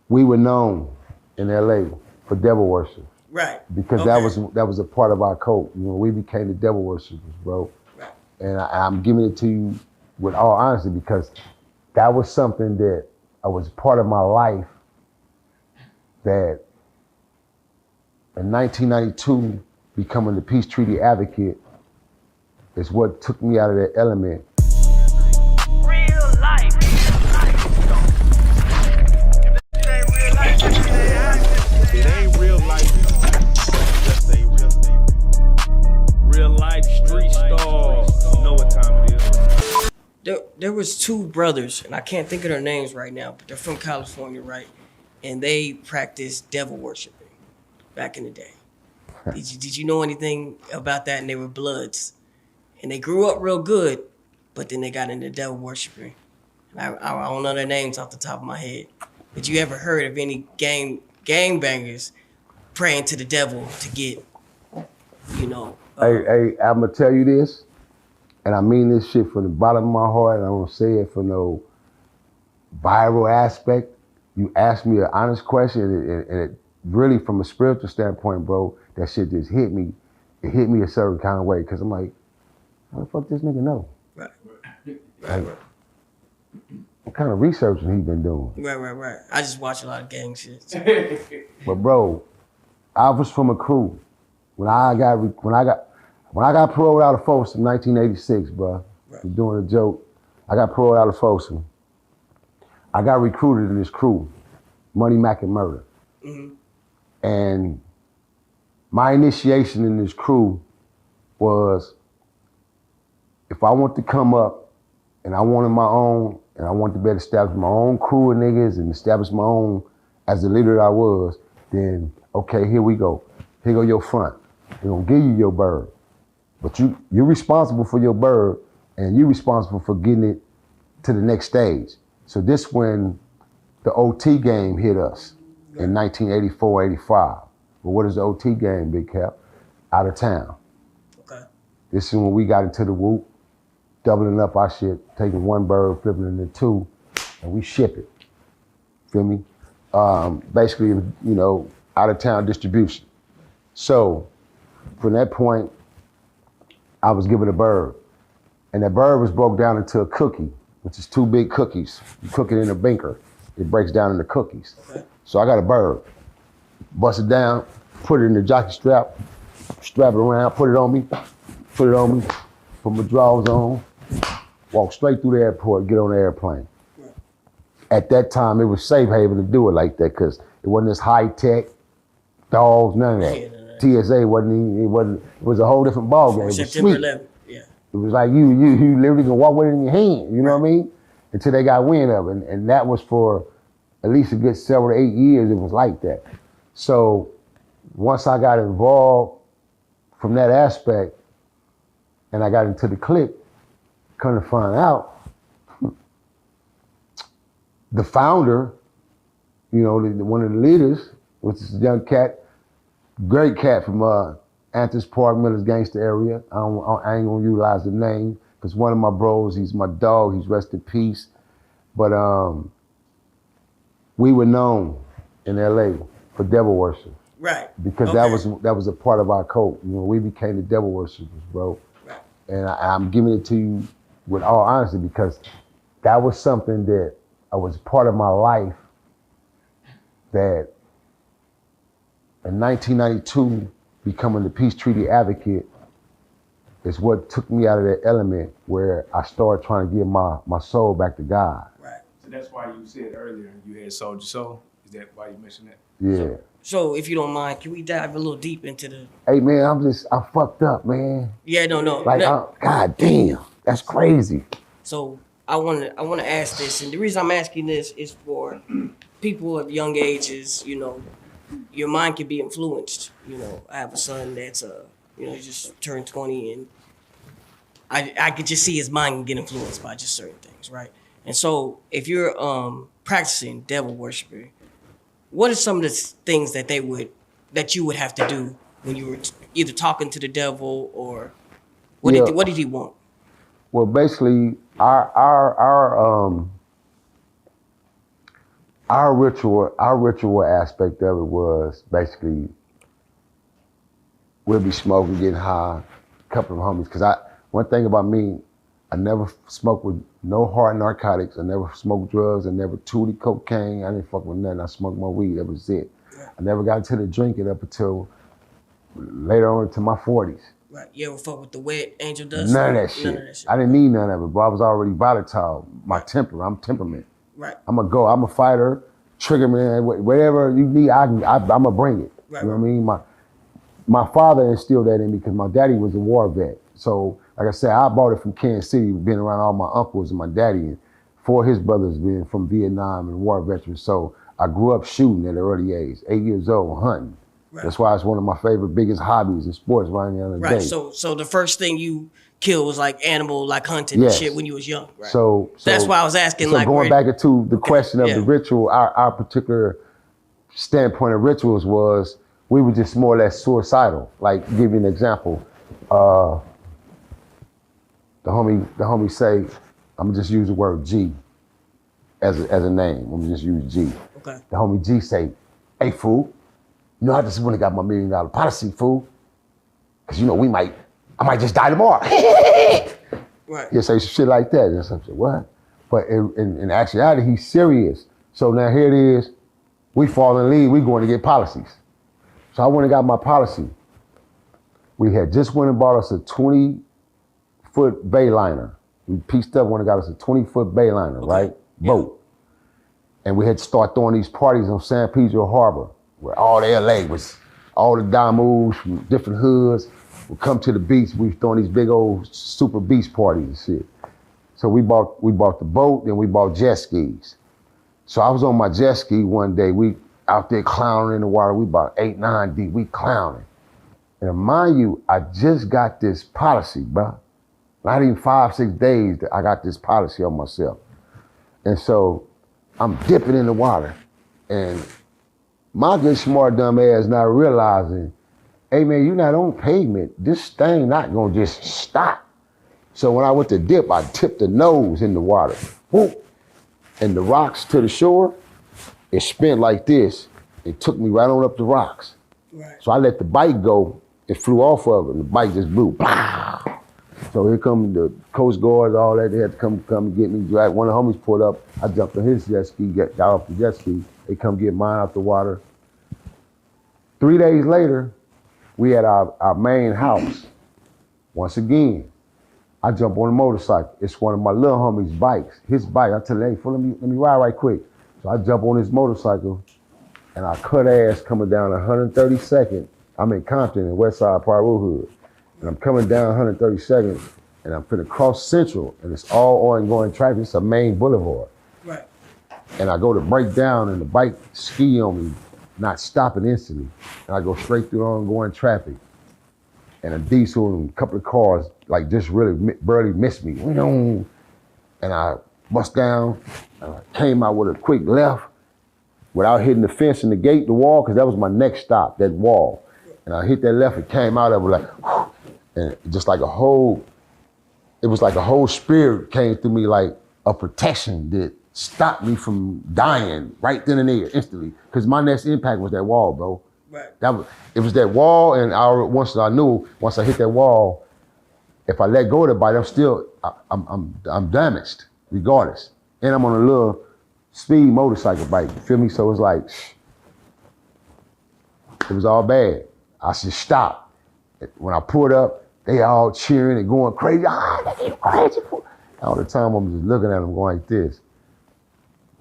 we were known in LA for devil worship. Right. Because that was a part of our code. You know, we became the devil worshippers, bro. Right. And I'm giving it to you with all honesty because that was something that was part of my life that in 1992, becoming the peace treaty advocate is what took me out of that element. Real life. It ain't real life. Just ain't real life. Street Starz. You know what time it is. There was two brothers, and I can't think of their names right now, but they're from California, right? And they practiced devil worshiping back in the day. Did you know anything about that? And they were Bloods. And they grew up real good, but then they got into devil worshiping. And I don't know their names off the top of my head. But you ever heard of any gangbangers praying to the devil to get, you know? Hey, I'm gonna tell you this, and I mean this shit from the bottom of my heart, and I don't say it for no viral aspect. You asked me an honest question, and it really, from a spiritual standpoint, bro, that shit just hit me. It hit me a certain kind of way, because I'm like, how the fuck this nigga know? Right. Like, what kind of research has he been doing? Right. I just watch a lot of gang shit. But bro, I was from a crew. When I got paroled out of Folsom in 1986, bro. Right. I'm doing a joke. I got paroled out of Folsom. I got recruited in this crew, Money, Mac, and Murder. Mm-hmm. And my initiation in this crew was, if I want to come up and I wanted my own, and I want to better establish my own crew of niggas and establish my own as the leader that I was, then okay, here we go. Here go your front. We're gonna give you your bird. But you're responsible for your bird, and you're responsible for getting it to the next stage. So this when the OT game hit us in 1984, 85. But what is the OT game, Big Cap? Out of town. Okay. This is when we got into the whoop, doubling up our shit, taking one bird, flipping it into two, and we ship it. Feel me? Basically, you know, out of town distribution. So from that point, I was given a bird. And that bird was broke down into a cookie, which is two big cookies. You cook it in a binker. It breaks down into cookies. Okay. So I got a bird. Bust it down, put it in the jockey strap it around, put it on me, put my drawers on, walk straight through the airport, get on the airplane. Right. At that time, it was safe haven to do it like that because it wasn't this high tech, dogs, none of that. Yeah. TSA it was a whole different ball game. It was September sweet. 11th, yeah. It was like you literally can walk with it in your hand, you know what I mean? Until they got wind of it. And that was for at least a good 7 to 8 years, it was like that. So once I got involved from that aspect and I got into the clique, come to find out, the founder, you know, one of the leaders, was this young cat, great cat from Anthony's Park, Miller's Gangster area. I ain't gonna utilize the name, because one of my bros, he's my dog, he's rest in peace. But we were known in LA for devil worship. Right. Because that was a part of our code. You know, we became the devil worshippers, bro. Right. And I'm giving it to you with all honesty because that was something that was part of my life that in 1992, becoming the peace treaty advocate is what took me out of that element where I started trying to give my soul back to God. Right. So that's why you said earlier you had sold your soul? Is that why you mentioned that? Yeah. So if you don't mind, can we dive a little deep into the... Hey man, I'm fucked up, man. Yeah, no. Like, God damn, that's crazy. So I want to ask this, and the reason I'm asking this is for people of young ages. You know, your mind can be influenced. You know, I have a son that's he just turned 20, and I could just see his mind get influenced by just certain things, right? And so if you're practicing devil worshiping, what are some of the things that you would have to do when you were either talking to the devil or what did he want? Well, basically, our Our ritual aspect of it was basically we'll be smoking, getting high, a couple of homies. Cause one thing about me, I never smoked with no hard narcotics. I never smoked drugs. I never tooted cocaine. I didn't fuck with nothing. I smoked my weed. That was it. Right. I never got into the drinking up until later on into my 40s. Right. You ever fuck with the wet angel dust? None of that shit. I didn't need none of it, bro. I was already volatile. My temper. I'm temperament. Right. I'm a fighter, trigger man, whatever you need, I'm gonna bring it. Right. You know what I mean? My father instilled that in me because my daddy was a war vet. So, like I said, I bought it from Kansas City, being around all my uncles and my daddy, and 4 of his brothers being from Vietnam and war veterans. So I grew up shooting at an early age, 8 years old, hunting. Right. That's why it's one of my favorite, biggest hobbies in sports right now in the day. Right, so the first thing you killed was like animal, like hunting and shit when you was young, right? So that's why I was asking, so like, going back into the question of the ritual, our particular standpoint of rituals was we were just more or less suicidal. Like, give you an example. The homie say, I'm gonna just use the word G as a name. I'm gonna just use G. Okay. The homie G say, hey fool, you know I just went and got my $1 million policy, fool. Cause you know I might just die tomorrow. Right. You say shit like that. And I said, what? But in actuality, he's serious. So now here it is, we fall in league, we going to get policies. So I went and got my policy. We had just went and bought us a 20-foot bay liner. We pieced up, went and got us a 20-foot bay liner, right? Yeah. Boat. And we had to start throwing these parties on San Pedro Harbor, where all the LA was, all the Damus from different hoods would come to the beach. We were throwing these big old super beach parties and shit. So we bought the boat, then we bought jet skis. So I was on my jet ski one day. We out there clowning in the water. We about 8, 9 deep. We clowning. And mind you, I just got this policy, bro. Not even 5, 6 days that I got this policy on myself. And so I'm dipping in the water. And my good smart dumb ass not realizing, hey man, you're not on pavement. This thing not gonna just stop. So when I went to dip, I tipped the nose in the water. Whoop. And the rocks to the shore, it spent like this. It took me right on up the rocks. Right. So I let the bike go. It flew off of it, and the bike just blew. Blah! So here come the Coast Guards, all that. They had to come and get me. Right. One of the homies pulled up. I jumped on his jet ski, got off the jet ski. They come get mine out the water. 3 days later, we at our main house. Once again, I jump on a motorcycle. It's one of my little homie's bikes. His bike. I tell him, hey, let me ride right quick. So I jump on his motorcycle, and I cut ass coming down 132nd. I'm in Compton in Westside Park Hood. And I'm coming down 132nd, and I'm finna cross Central, and it's all ongoing traffic. It's a main boulevard. Right. And I go to break down, and the bike ski on me, not stopping instantly. And I go straight through ongoing traffic. And a diesel and a couple of cars, like, just really barely missed me. And I bust down, and I came out with a quick left without hitting the fence and the gate, the wall, because that was my next stop, that wall. And I hit that left and came out of it like, whew, and just like it was like a whole spirit came through me, like a protection that stopped me from dying right then and there instantly. Because my next impact was that wall, bro. Right. It was that wall, and once I hit that wall, if I let go of the bike, I'm damaged regardless. And I'm on a little speed motorcycle bike, you feel me? So it's like, it was all bad. I should stop. When I pulled up, they all cheering and going crazy. That's crazy. All the time I'm just looking at them going like this.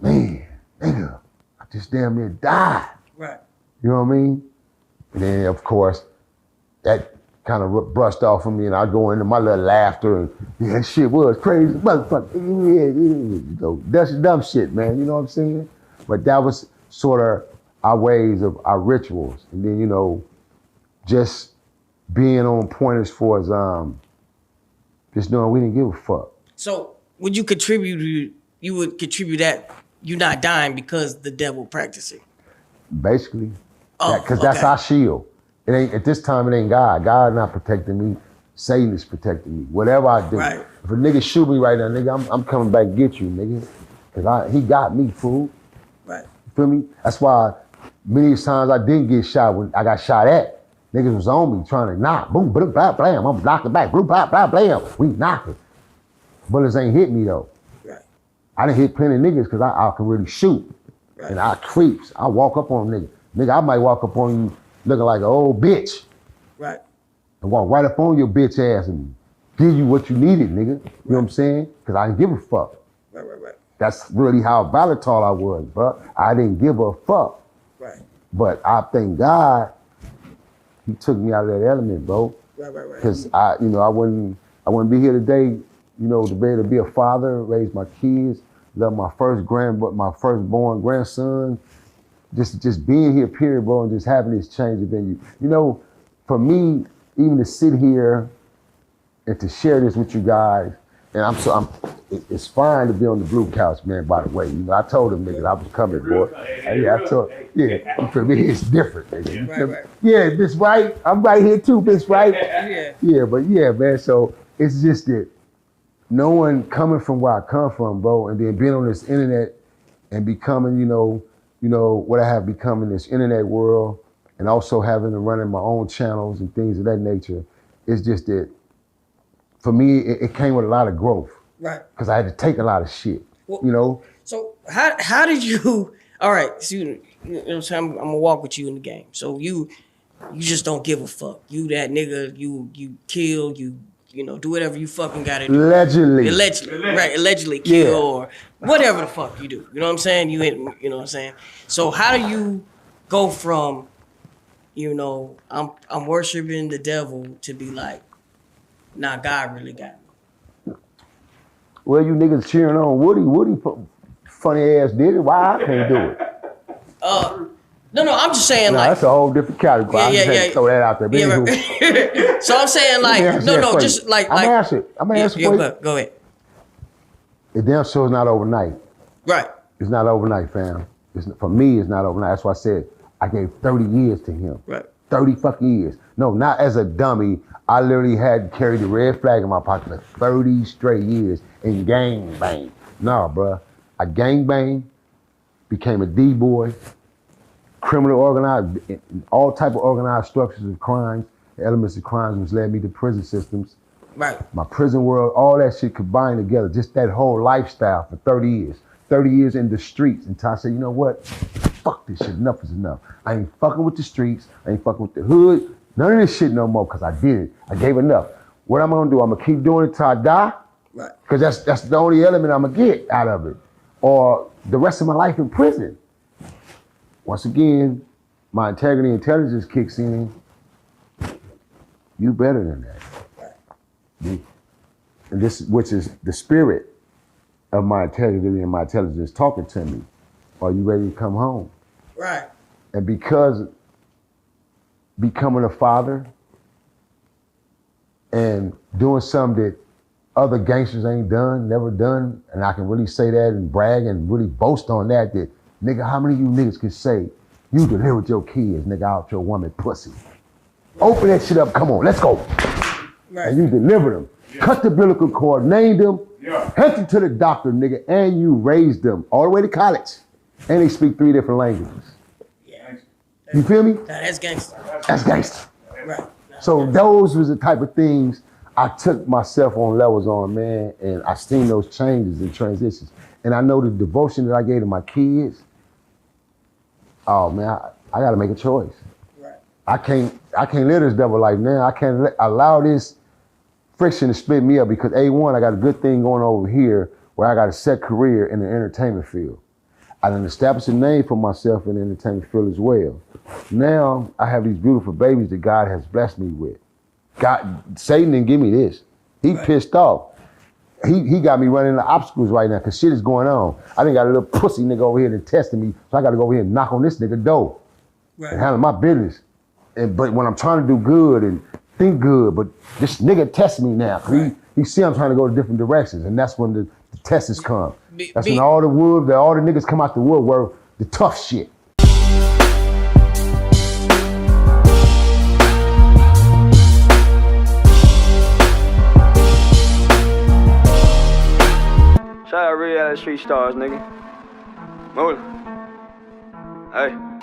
Man, nigga, I just damn near died. Right. You know what I mean? And then, of course, that kind of brushed off of me, and I go into my little laughter, and yeah, that shit was crazy, motherfucker. You know, that's dumb shit, man. You know what I'm saying? But that was sort of our ways of our rituals, and then, you know, just being on point as far as just knowing we didn't give a fuck. So would you contribute? You would contribute that you're not dying because the devil practicing. Basically, because that's our shield. It ain't at this time. It ain't God. God not protecting me. Satan is protecting me. Whatever I do, right. If a nigga shoot me right now, nigga, I'm coming back to get you, nigga, because he got me, fool. Right. feel me? That's why many times I didn't get shot when I got shot at. Niggas was on me trying to knock. Boom, blah, blah, blam. I'm knocking back. Boom, blah, blah, blam. We knocking. Bullets ain't hit me though. Right. I done hit plenty of niggas because I can really shoot. Right. And I creeps. I walk up on niggas. Nigga, I might walk up on you looking like an old bitch. Right. And walk right up on your bitch ass and give you what you needed, nigga. You know what I'm saying? Because I didn't give a fuck. Right. That's really how volatile I was, bro. I didn't give a fuck. Right. But I thank God he took me out of that element, bro. Right. Because I wouldn't be here today, to be able to be a father, raise my kids, love my firstborn grandson. Just being here, period, bro, and just having this change of venue. For me, even to sit here and to share this with you guys, and it's fine to be on the blue couch, man, by the way. I told them niggas I was coming, boy. For me, it's different, nigga. Right. Yeah, bitch, right? I'm right here too, bitch, right? Yeah. But man, so it's just that knowing coming from where I come from, bro, and then being on this internet and becoming, what I have become in this internet world, and also having to run in my own channels and things of that nature, it's just that for me, it came with a lot of growth. Right. Because I had to take a lot of shit, So how did you, all right, so you know what I'm saying, I'm gonna walk with you in the game. So you just don't give a fuck. You that nigga, you kill, you do whatever you fucking gotta do. Allegedly. Right, allegedly kill or whatever the fuck you do. You know what I'm saying? You know what I'm saying? So how do you go from, I'm worshiping the devil to be like, nah, God really got me? Well, you niggas cheering on Woody funny ass did it. Why I can't do it? No, I'm just saying that's a whole different category. I just had to throw that out there. Right. So I'm saying just like I'm gonna answer for you. Go ahead. It damn sure is not overnight. Right. It's not overnight, fam. For me, it's not overnight. That's why I said I gave 30 years to him. Right. 30 fucking years. No, not as a dummy. I literally had carried the red flag in my pocket for 30 straight years and gang bang. Nah, bruh. I gang bang, became a D-boy, criminal organized, all type of organized structures of crimes, elements of crimes which led me to prison systems. Right. My prison world, all that shit combined together, just that whole lifestyle for 30 years. 30 years in the streets until I said, you know what? Fuck this shit, enough is enough. I ain't fucking with the streets, I ain't fucking with the hood, none of this shit no more, because I did it. I gave enough. What I'm gonna do, I'm gonna keep doing it till I die, right? Because that's the only element I'm gonna get out of it. Or the rest of my life in prison. Once again, my integrity and intelligence kicks in. You better than that. And this, which is the spirit of my integrity and my intelligence talking to me. Are you ready to come home? Right. And because becoming a father and doing something that other gangsters ain't done, never done, and I can really say that and brag and really boast on that, nigga, how many of you niggas can say you delivered your kids, nigga, out your woman pussy? Open that shit up, come on, let's go. Right. And you delivered them. Yeah. Cut the umbilical cord, named them, head them to the doctor, nigga, and you raised them all the way to college. And they speak 3 different languages. Yeah. You feel me? That's gangster. That's gangster. Right. So those was the type of things I took myself on levels on, man, and I seen those changes and transitions. And I know the devotion that I gave to my kids, oh man, I gotta make a choice. Right. I can't live this devil life, man. I can't allow this friction to split me up because A1, I got a good thing going over here where I got a set career in the entertainment field. I done established a name for myself in the entertainment field as well. Now I have these beautiful babies that God has blessed me with. Satan didn't give me this. He pissed off. He got me running into obstacles right now because shit is going on. I done got a little pussy nigga over here that's testing me, so I gotta go over here and knock on this nigga door and handle my business. But when I'm trying to do good and think good, but this nigga tests me now. He see I'm trying to go to different directions, and that's when the tests come. That's when all the niggas come out the wood were the tough shit. Shout out Reallyfe Street Starz, nigga. Move. Hey.